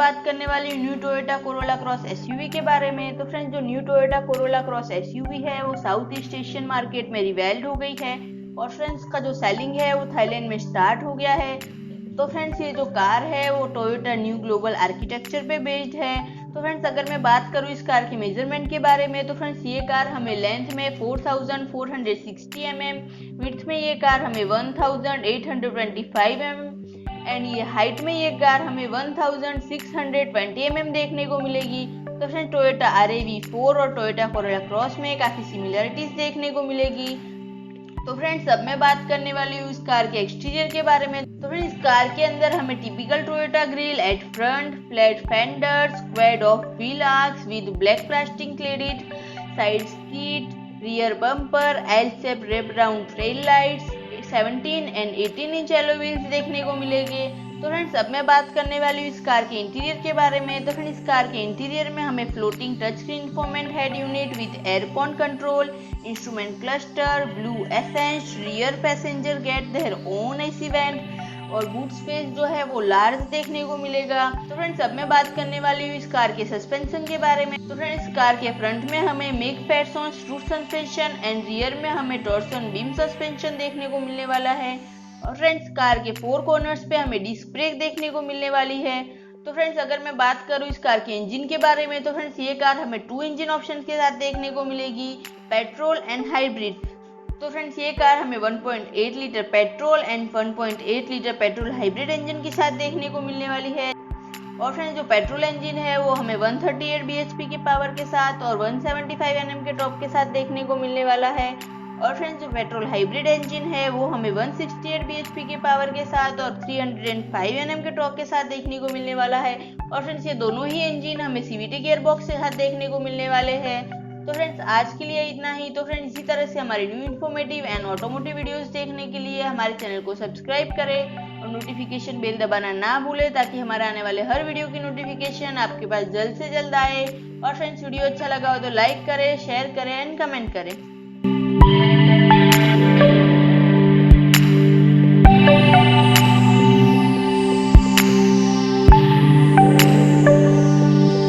बात करने वाली हूँ new Toyota Corolla cross SUV के बारे में। तो फ्रेंड्स, जो new Toyota Corolla cross SUV है वो साउथ ईस्ट एशियन मार्केट में रिवेल्ड हो गई है और फ्रेंड्स का जो सेलिंग है वो थाईलैंड में स्टार्ट हो गया है। तो फ्रेंड्स, ये जो कार है वो टोयोटा न्यू ग्लोबल आर्किटेक्चर पे बेस्ड है। तो फ्रेंड्स, अगर मैं बात करूँ इस कार के मेजरमेंट के बारे में तो फ्रेंड्स ये कार हमें लेंथ में 4460 mm, विड्थ में ये कार हमें 1825 mm एंड ये हाइट में ये कार हमें 1620 mm देखने को मिलेगी। तो फ्रेंड्स, टोयोटा RAV4 और टोयोटा कोरोला क्रॉस में काफ़ी सिमिलरिटीज देखने को मिलेगी। तो फ्रेंड्स, अब मैं बात करने वाली हूँ इस कार के एक्सटीरियर के बारे में। तो फ्रेंड्स, इस कार के अंदर हमें typical Toyota grille at front, flat fenders, quad of wheel arches with black plastic cladded, side skirt, rear bumper, L shape wrap round tail lights, 17 and 18 inch alloy wheels देखने को मिलेंगे। तो friends, अब मैं बात करने वाली हूँ इस कार के इंटीरियर के बारे में। तो फ्रेंड्स, इस कार के इंटीरियर में हमें floating touch screen infotainment head unit with aircon control, instrument cluster, blue essence, rear passenger get their own AC vent और बूट स्पेस जो है वो लार्ज देखने को मिलेगा। तो फ्रेंड्स, अब मैं बात करने वाली हूँ इस कार के सस्पेंशन के बारे में। तो फ्रेंड्स, इस कार के फ्रंट में हमें मैकफेरसन रूट सस्पेंशन एंड रियर में हमें टॉर्सन बीम सस्पेंशन देखने को मिलने वाला है और फ्रेंड्स, कार के 4 कॉर्नर्स पे हमें डिस्क ब्रेक देखने को मिलने वाली है। तो फ्रेंड्स, अगर मैं बात करूँ इस कार के इंजन के बारे में तो फ्रेंड्स ये कार हमें 2 इंजन ऑप्शन के साथ देखने को मिलेगी, पेट्रोल एंड हाइब्रिड। तो फ्रेंड्स, ये कार हमें 1.8 litre petrol and 1.8 litre petrol hybrid engine के साथ देखने को मिलने वाली है। और फ्रेंड्स, जो पेट्रोल इंजन है वो हमें 138 bhp के पावर के साथ और 175 Nm के टॉप के साथ देखने को मिलने वाला है। और फ्रेंड्स, जो पेट्रोल हाइब्रिड इंजन है वो हमें 168 bhp के पावर के साथ और 305 Nm के टॉप के साथ देखने को मिलने वाला है। और फ्रेंड्स, ये दोनों ही इंजन हमें CVT गियरबॉक्स के साथ देखने को मिलने वाले हैं। तो फ्रेंड्स, आज के लिए इतना ही। तो फ्रेंड्स, इसी तरह से हमारी new informative and automotive videos देखने के लिए हमारे चैनल को सब्सक्राइब करें और नोटिफिकेशन बेल दबाना ना भूलें ताकि हमारे आने वाले हर वीडियो की नोटिफिकेशन आपके पास जल्द से जल्द आए। और फ्रेंड्स, वीडियो अच्छा लगा हो तो लाइक करें, शेयर करें एंड कमेंट करें।